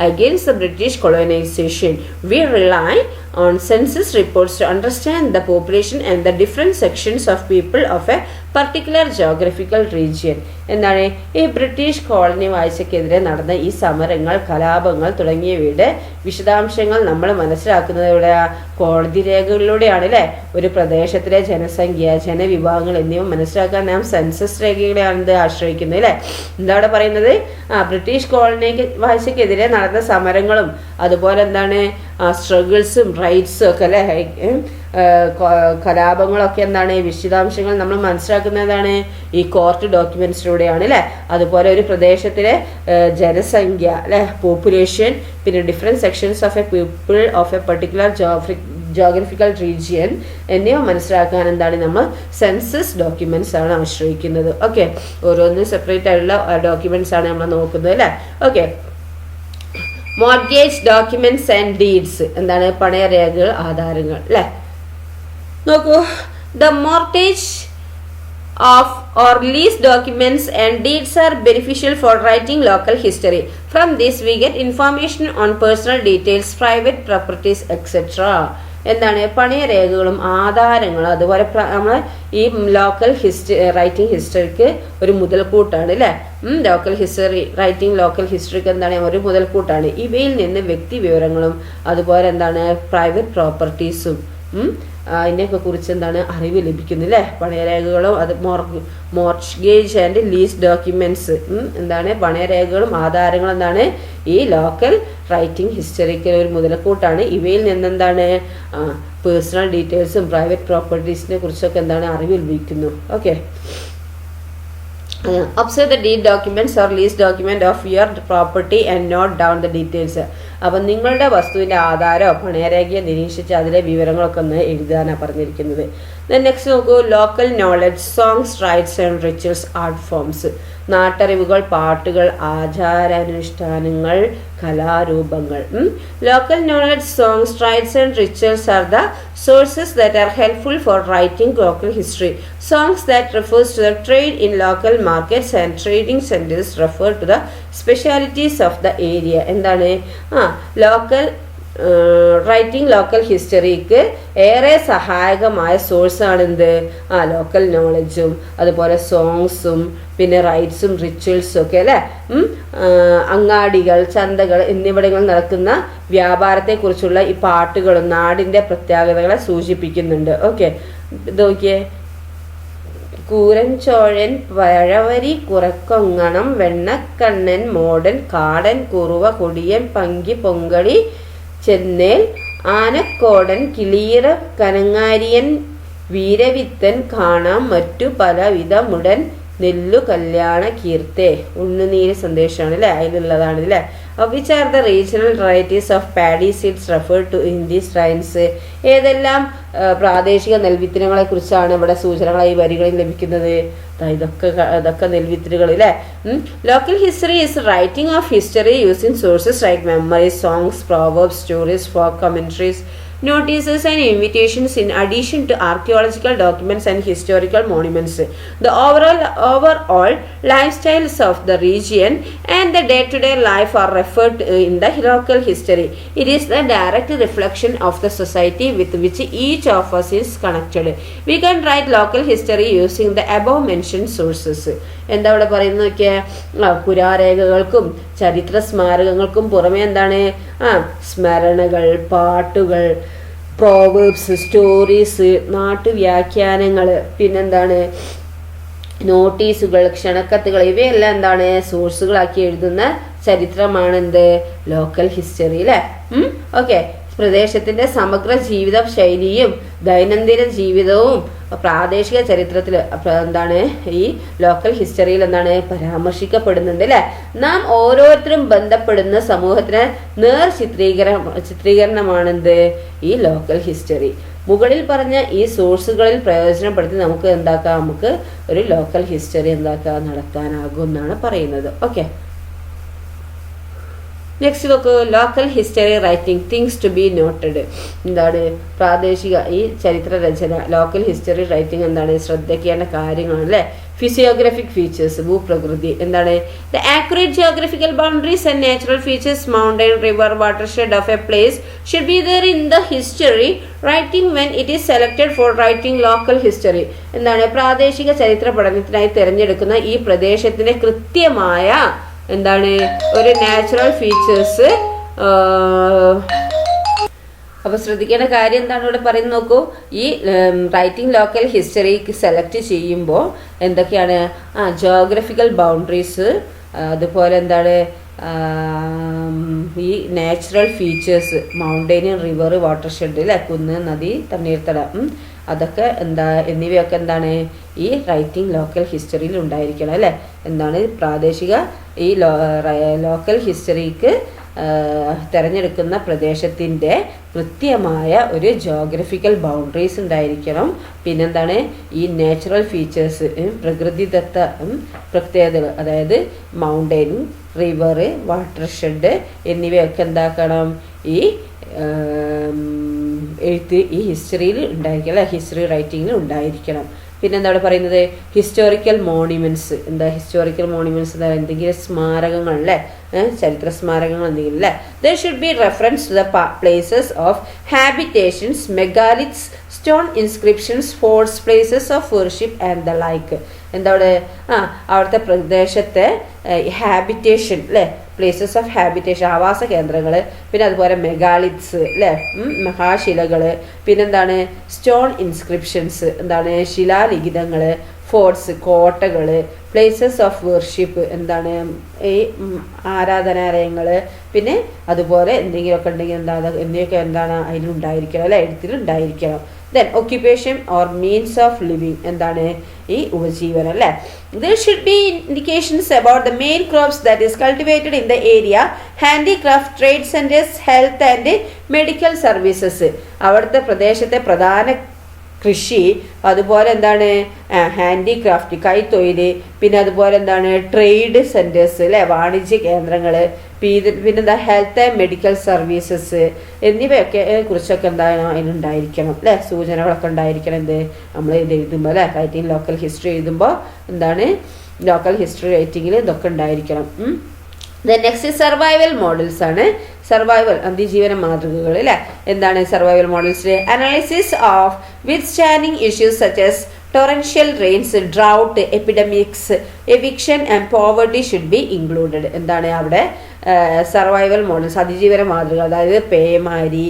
against the British colonization. We rely on census reports to understand the population and the different sections of people of a particular geographical region. എന്താണ് ഈ British colony വാഴ്ചക്കെതിരെ നടന്ന ഈ സമരങ്ങൾ, കലാപങ്ങൾ തുടങ്ങിയവയുടെ വിശദാംശങ്ങൾ നമ്മൾ മനസ്സിലാക്കുന്നത് ഇവിടെ കോടതി രേഖകളിലൂടെയാണ് അല്ലേ. ഒരു പ്രദേശത്തിലെ ജനസംഖ്യ, ജനവിഭാഗങ്ങൾ എന്നിവ മനസ്സിലാക്കാൻ നാം സെൻസസ് രേഖകളെയാണ് ആശ്രയിക്കുന്നത് അല്ലേ. എന്താ അവിടെ പറയുന്നത്? ബ്രിട്ടീഷ് കോളനി വാഴ്ചക്കെതിരെ നടന്ന സമരങ്ങളും അതുപോലെ എന്താണ് സ്ട്രഗിൾസും റൈറ്റ്സും ഒക്കെ അല്ലേ, കലാപങ്ങളൊക്കെ എന്താണ് വിശദാംശങ്ങൾ നമ്മൾ മനസ്സിലാക്കുന്നതാണ് ഈ കോർട്ട് ഡോക്യുമെന്റ്സിലൂടെയാണ് അല്ലേ. അതുപോലെ ഒരു പ്രദേശത്തിലെ ജനസംഖ്യ അല്ലെ, പോപ്പുലേഷൻ, പിന്നെ different sections of A people of A particular geographical region എന്നിവ മനസ്സിലാക്കാൻ എന്താണ് നമ്മൾ സെൻസസ് ഡോക്യുമെന്റ്സ് ആണ് ആശ്രയിക്കുന്നത്. ഓക്കെ, ഓരോന്നും സെപ്പറേറ്റ് ആയിട്ടുള്ള ഡോക്യുമെന്റ്സ് ആണ് നമ്മൾ നോക്കുന്നത് അല്ലേ. Okay, mortgage documents and deeds എന്താണ് പണയരേഖകൾ, ആധാരങ്ങൾ അല്ലെ. നോക്കൂ, the mortgage of or lease documents and deeds are beneficial for writing local history. From this we get information on personal details, private properties, etc. എന്താണ് പണയരേഖകളും ആധാരങ്ങളും അതുപോലെ നമ്മൾ ഈ ലോക്കൽ റൈറ്റിംഗ് ഹിസ്റ്ററിക്ക് ഒരു മുതൽക്കൂട്ടാണ് അല്ലേ. Local ഹിസ്റ്ററിക്ക് എന്താണ് ഒരു മുതൽക്കൂട്ടാണ്. ഇവയിൽ നിന്ന് വ്യക്തി വിവരങ്ങളും അതുപോലെ എന്താണ് പ്രൈവറ്റ് പ്രോപ്പർട്ടീസും അതിനെയൊക്കെ കുറിച്ച് എന്താണ് അറിവ് ലഭിക്കുന്നില്ലേ. പണയരേഖകളും അത് മോർട്ട്ഗേജ് ആൻഡ് ലീസ് ഡോക്യുമെന്റ്സ് എന്താണ് പണയരേഖകളും ആധാരങ്ങളും എന്താണ് ഈ ലോക്കൽ റൈറ്റിംഗ് ഹിസ്റ്ററിക്ക് ഒരു മുതൽക്കൂട്ടാണ്. ഇവയിൽ നിന്നെന്താണ് പേഴ്സണൽ ഡീറ്റെയിൽസും പ്രൈവറ്റ് പ്രോപ്പർട്ടീസിനെ കുറിച്ചൊക്കെ എന്താണ് അറിവ് ലഭിക്കുന്നു. Okay, observe the deed documents or lease document of your property and note down the details. അപ്പം നിങ്ങളുടെ വസ്തുവിൻ്റെ ആധാരമോ പണയരേഖയോ നിരീക്ഷിച്ച് അതിലെ വിവരങ്ങളൊക്കെ ഒന്ന് എഴുതാനാണ് പറഞ്ഞിരിക്കുന്നത്. നെക്സ്റ്റ് നോക്കൂ, local knowledge, songs, rites and rituals, art forms. നാട്ടറിവുകൾ, പാട്ടുകൾ, ആചാരാനുഷ്ഠാനങ്ങൾ, കലാരൂപങ്ങൾ. Local knowledge, songs, rites and rituals are the sources that are helpful for writing local history. Songs that refers to the trade in local markets and trading centers refer to the specialities of the area. എന്താണ് local writing local ഹിസ്റ്ററിക്ക് ഏറെ സഹായകമായ സോഴ്സാണ് എന്ത് local നോളജും അതുപോലെ സോങ്സും പിന്നെ റൈറ്റ്സും റിച്വൽസും ഒക്കെ അല്ലേ. അങ്ങാടികൾ, ചന്തകൾ എന്നിവിടങ്ങളിൽ നടക്കുന്ന വ്യാപാരത്തെക്കുറിച്ചുള്ള ഈ പാട്ടുകളും നാടിൻ്റെ പ്രത്യേകതകളെ സൂചിപ്പിക്കുന്നുണ്ട്. ഓക്കെ, ഇത് നോക്കിയേ, കൂരൻ ചോഴൻ പഴവരി കുറക്കൊങ്ങണം വെണ്ണക്കണ്ണൻ മോടൻ കാടൻ കുറുവ കൊടിയൻ പങ്കി പൊങ്കളി ചെന്നേൽ ആനക്കോടൻ കിളീറ കനങ്ങാരിയൻ വീരവിത്തൻ കാണാം മറ്റു പലവിധമുടൻ നെല്ലു കല്യാണ കീർത്തെ. ഉണ്ണുനീര് സന്ദേശമാണ് അല്ലേ, അതിലുള്ളതാണ് അല്ലേ. Which are the regional varieties of paddy seeds refer to in these rhymes. ഏതെല്ലാം പ്രാദേശിക നെൽവിത്തിനങ്ങളെ കുറിച്ചാണ് ഇവിടെ സൂചനകളായി വരികളിൽ ലഭിക്കുന്നത്? ഇതൊക്കെ നെൽവിത്തിനുകൾ അല്ലേ. Local history is writing of history using sources like memories, songs, proverbs, stories, folk commentaries, notices and invitations in addition to archaeological documents and historical monuments. The overall lifestyles of the region and the day-to-day life are referred to in the local history. It is the direct reflection of the society with which each of us is connected. We can write local history using the above mentioned sources. എന്താ ഇവിടെ പറയുന്നത് നോക്കിയാൽ പുരാരേഖകൾക്കും ചരിത്ര സ്മാരകങ്ങൾക്കും പുറമെ എന്താണ് സ്മരണകൾ, പാട്ടുകൾ, proverbs, stories, നാട്ടുവ്യാഖ്യാനങ്ങൾ, പിന്നെന്താണ് നോട്ടീസുകൾ, ക്ഷണക്കത്തുകൾ, ഇവയെല്ലാം എന്താണ് സോഴ്സുകളാക്കി എഴുതുന്ന ചരിത്രമാണ് എന്ത് ലോക്കൽ ഹിസ്റ്ററി അല്ലേ. ഓക്കെ, പ്രദേശത്തിന്റെ സമഗ്ര ജീവിത ശൈലിയും ദൈനംദിന ജീവിതവും പ്രാദേശിക ചരിത്രത്തിൽ എന്താണ് ഈ ലോക്കൽ ഹിസ്റ്ററിയിൽ എന്താണ് പരാമർശിക്കപ്പെടുന്നുണ്ട് അല്ലേ. നാം ഓരോരുത്തരും ബന്ധപ്പെടുന്ന സമൂഹത്തിന് ചിത്രീകരണമാണെന്ത് ഈ ലോക്കൽ ഹിസ്റ്ററി. മുകളിൽ പറഞ്ഞ ഈ സോഴ്സുകളിൽ പ്രയോജനപ്പെടുത്തി നമുക്ക് നമുക്ക് ഒരു ലോക്കൽ ഹിസ്റ്ററി നടത്താനാകും എന്നാണ് പറയുന്നത്. ഓക്കെ, നെക്സ്റ്റ് നോക്കൂ, local history writing, things to be noted. എന്താണ് പ്രാദേശിക ഈ ചരിത്ര രചന ലോക്കൽ ഹിസ്റ്ററി റൈറ്റിംഗ് എന്താണ് ശ്രദ്ധിക്കേണ്ട കാര്യങ്ങളാണ് അല്ലേ. ഫിസിയോഗ്രഫിക് ഫീച്ചേഴ്സ്, ഭൂപ്രകൃതി. എന്താണ് the accurate geographical boundaries and natural features, mountain, river, watershed of A place should be there in the history writing when it is selected four writing local history. എന്താണ് പ്രാദേശിക ചരിത്ര പഠനത്തിനായി തിരഞ്ഞെടുക്കുന്ന ഈ പ്രദേശത്തിന്റെ കൃത്യമായ എന്താണ് ഒരു നാച്ചുറൽ ഫീച്ചേഴ്സ്. അപ്പൊ ശ്രദ്ധിക്കേണ്ട കാര്യം എന്താണ് ഇവിടെ പറയുന്നത് നോക്കൂ. ഈ റൈറ്റിംഗ് ലോക്കൽ ഹിസ്റ്ററി സെലക്ട് ചെയ്യുമ്പോൾ എന്തൊക്കെയാണ് ജോഗ്രഫിക്കൽ ബൗണ്ടറീസ്, അതുപോലെ എന്താണ് ഈ natural features, mountain, river, watershed അല്ലെ, കുന്ന്, നദി, തണ്ണീർത്തടം, അതൊക്കെ എന്നിവയൊക്കെ എന്താണ് ഈ റൈറ്റിംഗ് ലോക്കൽ ഹിസ്റ്ററിയിൽ ഉണ്ടായിരിക്കണം അല്ലേ. എന്താണ് പ്രാദേശിക ഈ ലോക്കൽ ഹിസ്റ്ററിക്ക് തിരഞ്ഞെടുക്കുന്ന പ്രദേശത്തിൻ്റെ കൃത്യമായ ഒരു ജോഗ്രഫിക്കൽ ബൗണ്ടറീസ് ഉണ്ടായിരിക്കണം. പിന്നെന്താണ് ഈ നാച്ചുറൽ ഫീച്ചേഴ്സ്, പ്രകൃതിദത്ത പ്രത്യേകതകൾ, അതായത് മൗണ്ടൈൻ, റിവർ, വാട്ടർഷെഡ് എന്നിവയൊക്കെ എന്താക്കണം ഈ ഈ ഹിസ്റ്ററിയിൽ ഉണ്ടായിരിക്കണം അല്ലെ, ഹിസ്റ്ററി റൈറ്റിങ്ങിൽ ഉണ്ടായിരിക്കണം. പിന്നെന്താ അവിടെ പറയുന്നത് ഹിസ്റ്റോറിക്കൽ മോണ്യുമെന്റ്സ്. എന്താ ഹിസ്റ്റോറിക്കൽ മോണ്യുമെന്റ്സ്? എന്തെങ്കിലും സ്മാരകങ്ങൾ അല്ലേ, ചരിത്ര സ്മാരകങ്ങൾ എന്തെങ്കിലും അല്ലേ. There should be reference to the places of habitations, megaliths, stone inscriptions, forts, places of worship and the like. എന്താ അവിടെ അവിടുത്തെ പ്രദേശത്തെ ഹാബിറ്റേഷൻ അല്ലേ, പ്ലേസസ് ഓഫ് ഹാബിറ്റേഷൻ ആവാസ കേന്ദ്രങ്ങൾ, പിന്നെ അതുപോലെ മെഗാലിത്സ് അല്ലേ, മഹാശിലകൾ, പിന്നെന്താണ് സ്റ്റോൺ ഇൻസ്ക്രിപ്ഷൻസ് എന്താണ് ശിലാലിഖിതങ്ങൾ, ഫോർട്സ് കോട്ടകൾ, പ്ലേസസ് ഓഫ് വർഷിപ്പ് എന്താണ് ഈ ആരാധനാലയങ്ങൾ, പിന്നെ അതുപോലെ എന്തെങ്കിലുമൊക്കെ ഉണ്ടെങ്കിൽ എന്തൊക്കെ എന്താണ് അതിലുണ്ടായിരിക്കണം അല്ലെ, എഴുത്തിലുണ്ടായിരിക്കണം. Then occupation or means of living എന്താണ് ഈ ഉപജീവനം അല്ലേ. There should be indications about the main crops that is cultivated in the area, handicraft, trade centers, health and medical services. അവിടുത്തെ പ്രദേശത്തെ പ്രധാന കൃഷി, അതുപോലെ എന്താണ് ഹാൻഡിക്രാഫ്റ്റ് കൈത്തൊഴിൽ, പിന്നെ അതുപോലെ എന്താണ് ട്രേഡ് സെൻറ്റേഴ്സ് അല്ലേ വാണിജ്യ കേന്ദ്രങ്ങൾ, പിന്നെന്താ ഹെൽത്ത് ആൻഡ് മെഡിക്കൽ സർവീസസ് എന്നിവയൊക്കെ കുറിച്ചൊക്കെ എന്താണ് അതിനുണ്ടായിരിക്കണം അല്ലേ, സൂചനകളൊക്കെ ഉണ്ടായിരിക്കണം. എന്ത് നമ്മൾ ഇത് എഴുതുമ്പോൾ അല്ലേ റൈറ്റിംഗ് ലോക്കൽ ഹിസ്റ്ററി എഴുതുമ്പോൾ എന്താണ് ലോക്കൽ ഹിസ്റ്ററി റൈറ്റിങ്ങിൽ ഇതൊക്കെ ഉണ്ടായിരിക്കണം. നെക്സ്റ്റ് സർവൈവൽ മോഡൽസ് ആണ്. സർവൈവൽ അതിജീവന മാതൃകകൾ അല്ലേ. എന്താണ് survival models? Analysis of withstanding issues such as torrential rains, drought, epidemics, eviction and poverty should be included. എന്താണ് അവിടെ സർവൈവൽ മോഡൽസ് അതിജീവന മാതൃക, അതായത് പേമാരി,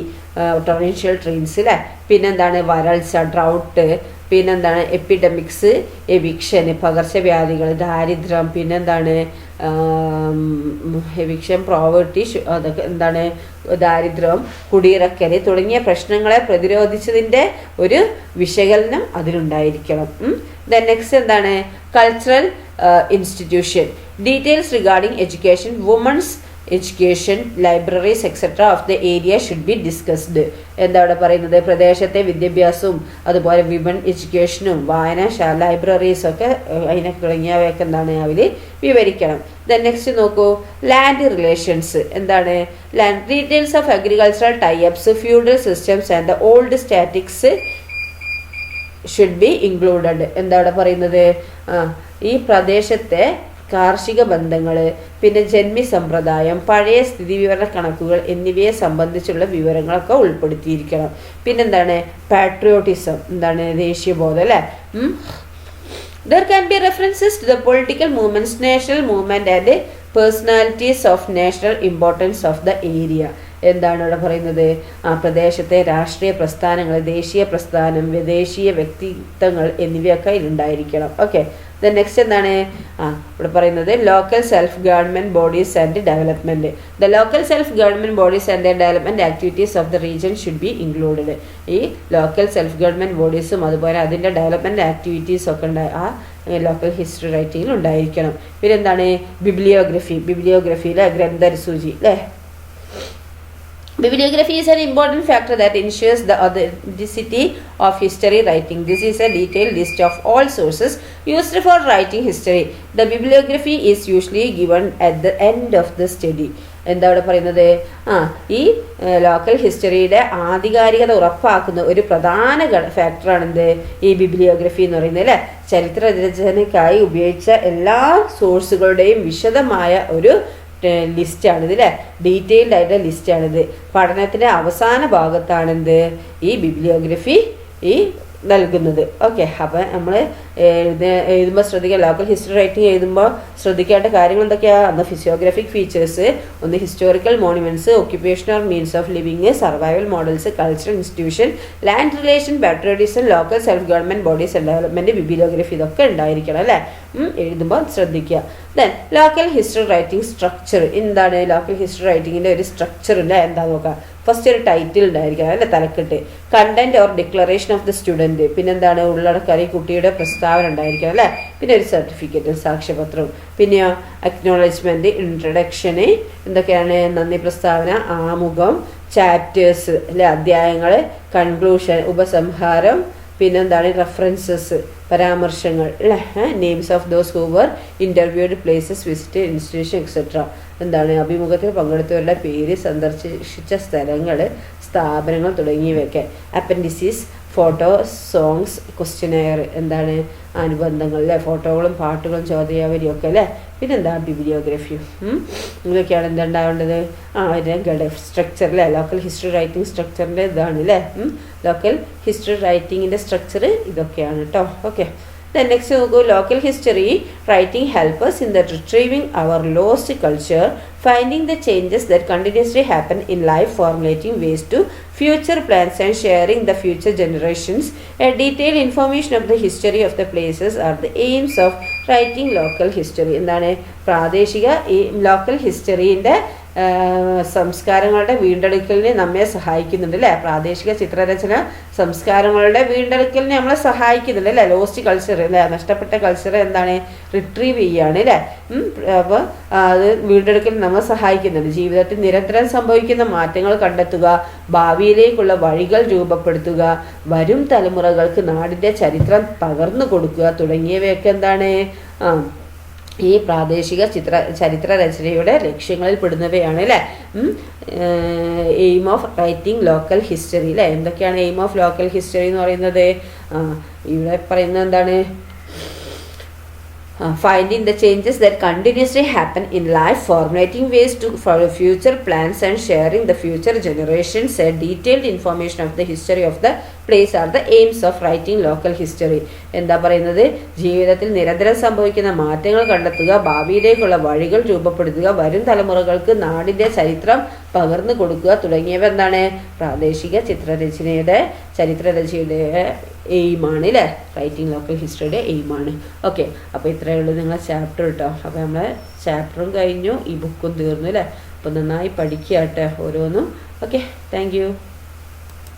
ടൊറൻഷ്യൽ റെയിൻസ് അല്ലേ, പിന്നെന്താണ് വരൾച്ച, ഡ്രൗട്ട്, പിന്നെന്താണ് എപ്പിഡമിക്സ്, എവിക്ഷൻ പകർച്ചവ്യാധികൾ, ദാരിദ്ര്യം, പിന്നെന്താണ് എവിക്ഷൻ, പോവർട്ടി അതൊക്കെ എന്താണ് ദാരിദ്ര്യം, കുടിയിറക്കൽ തുടങ്ങിയ പ്രശ്നങ്ങളെ പ്രതിരോധിച്ചതിൻ്റെ ഒരു വിശകലനം അതിലുണ്ടായിരിക്കണം. ദെൻ നെക്സ്റ്റ് എന്താണ് cultural institution, details regarding education, women's education, libraries etcetera of the area should be discussed. എന്താ അവിടെ പറയുന്നത്? പ്രദേശത്തെ വിദ്യാഭ്യാസവും അതുപോലെ വിമൺ എഡ്യൂക്കേഷനും വായനശാല ലൈബ്രറീസും ഒക്കെ അതിനെ തുടങ്ങിയവയൊക്കെ എന്താണ് അവർ വിവരിക്കണം. ദെൻ നെക്സ്റ്റ് നോക്കൂ ലാൻഡ് റിലേഷൻസ്. എന്താണ് land details of agricultural types, feudal systems and the old statics should be included. എന്താ അവിടെ പറയുന്നത്? ഈ പ്രദേശത്തെ കാർഷിക ബന്ധങ്ങൾ, പിന്നെ ജന്മി സമ്പ്രദായം, പഴയ സ്ഥിതിവിവര കണക്കുകൾ എന്നിവയെ സംബന്ധിച്ചുള്ള വിവരങ്ങളൊക്കെ ഉൾപ്പെടുത്തിയിരിക്കണം. പിന്നെന്താണ് പാട്രിയോട്ടിസം, എന്താണ് ദേശീയബോധം അല്ലേ. There can be references to the political movements, national movement and personalities of national importance of the area. എന്താണ് ഇവിടെ പറയുന്നത്? പ്രദേശത്തെ രാഷ്ട്രീയ പ്രസ്ഥാനങ്ങൾ, ദേശീയ പ്രസ്ഥാനം, വിദേശീയ വ്യക്തിത്വങ്ങൾ എന്നിവയൊക്കെ ഇതിലുണ്ടായിരിക്കണം. ഓക്കെ. ദെൻ നെക്സ്റ്റ് എന്താണ് ഇവിടെ പറയുന്നത്? Local self government bodies and development. The local self government bodies and the development activities of the region should be included. ഈ ലോക്കൽ സെൽഫ് ഗവൺമെൻറ് ബോഡീസും അതുപോലെ അതിൻ്റെ ഡെവലപ്മെൻറ്റ് ആക്ടിവിറ്റീസും ഒക്കെ ലോക്കൽ ഹിസ്റ്ററി റൈറ്റിങ്ങിൽ ഉണ്ടായിരിക്കണം. പിന്നെ എന്താണ് ബിബ്ലിയോഗ്രഫി, ബിബ്ലിയോഗ്രഫിയിലെ ഗ്രന്ഥസൂചി അല്ലേ. Bibliography is an important factor that ensures the authenticity of history writing. This is a detailed list of all sources used for writing history. The bibliography is usually given at the end of the study. എന്താ ഇവിടെ പറയുന്നത്? ഈ local ഹിസ്റ്ററിയുടെ ആധികാരികത ഉറപ്പാക്കുന്ന ഒരു പ്രധാന ഫാക്ടറാണെന്ത്? ഈ bibliography എന്ന് പറയുന്നത് അല്ലേ. ചരിത്ര രചനയ്ക്കായി ഉപയോഗിച്ച എല്ലാ സോഴ്സുകളുടെയും വിശദമായ ഒരു ലിസ്റ്റാണിത് അല്ലേ. ഡീറ്റെയിൽഡ് ആയിട്ടുള്ള ലിസ്റ്റാണിത്. പഠനത്തിൻ്റെ അവസാന ഭാഗത്താണെന്ത് ഈ ബിബ്ലിയോഗ്രഫി ഈ നൽകുന്നത്. ഓക്കെ. അപ്പം നമ്മൾ എഴുതുമ്പോൾ ശ്രദ്ധിക്കുക, ലോക്കൽ ഹിസ്റ്ററി റൈറ്റിംഗ് എഴുതുമ്പോൾ ശ്രദ്ധിക്കേണ്ട കാര്യങ്ങൾ എന്തൊക്കെയാണ്? ഒന്ന് ഫിസിയോഗ്രാഫിക് ഫീച്ചേഴ്സ്, ഒന്ന് historical monuments, occupational means of living, survival models, cultural institution, land relation, patriotism, local self government bodies and development, bibliography ഇതൊക്കെ ഉണ്ടായിരിക്കണം അല്ലേ. എഴുതുമ്പോൾ ശ്രദ്ധിക്കുക. Then local history writing structure. എന്താണ് ലോക്കൽ ഹിസ്റ്ററി റൈറ്റിങ്ങിൻ്റെ ഒരു സ്ട്രക്ചർ ഇല്ല? എന്താ നോക്കാം. ഫസ്റ്റ് ഒരു ടൈറ്റിൽ ഉണ്ടായിരിക്കണം അല്ലേ, തലക്കെട്ട്. Content or declaration of the student. പിന്നെന്താണ് ഉള്ളടക്കം കുട്ടിയുടെ പ്രസ്താവന ഉണ്ടായിരിക്കണം അല്ലേ. പിന്നെ ഒരു സർട്ടിഫിക്കറ്റും സാക്ഷ്യപത്രവും. പിന്നെയോ അക്നോളജ്മെൻറ്റ്, ഇൻട്രഡക്ഷന്, എന്തൊക്കെയാണ്? നന്ദി പ്രസ്താവന, ആമുഖം, ചാപ്റ്റേഴ്സ് അല്ലെ, അധ്യായങ്ങൾ, കൺക്ലൂഷൻ, ഉപസംഹാരം, പിന്നെന്താണ് റെഫറൻസസ്, പരാമർശങ്ങൾ അല്ലേ, names of those who were interviewed, places visit, institution etcetera. എന്താണ് അഭിമുഖത്തിൽ പങ്കെടുത്തവരുടെ പേര്, സന്ദർശിച്ച സ്ഥലങ്ങൾ, സ്ഥാപനങ്ങൾ തുടങ്ങിയവയൊക്കെ. അപ്പൻഡിസിസ്, ഫോട്ടോസ്, സോങ്സ്, ക്വസ്റ്റ്യനെയർ, എന്താണ് അനുബന്ധങ്ങൾ അല്ലേ, ഫോട്ടോകളും പാട്ടുകളും ചോദ്യാവലിയും ഒക്കെ അല്ലേ. പിന്നെന്താ ബിബ്ലിയോഗ്രഫിയും. ഇതൊക്കെയാണ് എന്തുണ്ടാവേണ്ടത്, അതിൻ്റെ സ്ട്രക്ചർ അല്ലേ, ലോക്കൽ ഹിസ്റ്ററി റൈറ്റിംഗ് സ്ട്രക്ചറിൻ്റെ ഇതാണ് അല്ലേ. ലോക്കൽ ഹിസ്റ്ററി റൈറ്റിങ്ങിൻ്റെ സ്ട്രക്ചർ ഇതൊക്കെയാണ് കേട്ടോ. ഓക്കെ, then next നോക്കൂ, local history writing help us in the retrieving our lost culture, finding the changes that continuously happen in life, formulating ways to future plans and sharing the future generations. A detailed information of the history of the places are the aims of writing local history. എന്താണ് പ്രാദേശിക ഈ local ഹിസ്റ്ററിൻ്റെ സംസ്കാരങ്ങളുടെ വീണ്ടെടുക്കലിന് നമ്മെ സഹായിക്കുന്നുണ്ട് അല്ലേ. പ്രാദേശിക ചിത്രരചന സംസ്കാരങ്ങളുടെ വീണ്ടെടുക്കലിന് നമ്മളെ സഹായിക്കുന്നുണ്ട് അല്ലേ. ലോസ്റ്റ് കൾച്ചർ അല്ലേ, നഷ്ടപ്പെട്ട കൾച്ചർ എന്താണ് റിട്രീവ് ചെയ്യുകയാണ് അല്ലേ. അപ്പോൾ അത് വീണ്ടെടുക്കലിന് നമ്മളെ സഹായിക്കുന്നുണ്ട്. ജീവിതത്തിൽ നിരന്തരം സംഭവിക്കുന്ന മാറ്റങ്ങൾ കണ്ടെത്തുക, ഭാവിയിലേക്കുള്ള വഴികൾ രൂപപ്പെടുത്തുക, വരും തലമുറകൾക്ക് നാടിൻ്റെ ചരിത്രം പകർന്നു കൊടുക്കുക തുടങ്ങിയവയൊക്കെ എന്താണ് ഈ പ്രാദേശിക ചരിത്ര രചനയുടെ ലക്ഷ്യങ്ങളിൽ പെടുന്നവയാണ് അല്ലേ. Aim of writing local history അല്ലേ. എന്തൊക്കെയാണ് എയിം ഓഫ് ലോക്കൽ ഹിസ്റ്ററി എന്ന് പറയുന്നത്? ഇവിടെ പറയുന്നത് എന്താണ്, finding the changes that continuously happen in life, formulating ways for future plans and sharing the future generations. A detailed information of the history of the place are the aims of writing local history. എന്താ പറയുന്നത്, ജീവിതത്തിൽ നിരന്തരം സംഭവിക്കുന്ന മാറ്റങ്ങൾ കണ്ടെത്തുക, ഭാവിയിലേക്കുള്ള വഴികൾ രൂപപ്പെടുത്തുക, വരും തലമുറകൾക്ക് നാടിൻ്റെ ചരിത്രം പകർന്നു കൊടുക്കുക തുടങ്ങിയവ എന്താണ് പ്രാദേശിക ചരിത്രരചനയുടെ എയിമാണ് അല്ലേ. റൈറ്റിംഗ് ലോക്കൽ ഹിസ്റ്ററിയുടെ എയിമാണ്. ഓക്കെ, അപ്പോൾ ഇത്രയേ ഉള്ളൂ നിങ്ങളെ ചാപ്റ്റർ കേട്ടോ. അപ്പോൾ നമ്മളെ ചാപ്റ്ററും കഴിഞ്ഞു, ഈ ബുക്കും തീർന്നു അല്ലേ. അപ്പോൾ നന്നായി പഠിക്കുക കേട്ടോ ഓരോന്നും. Okay, thank you.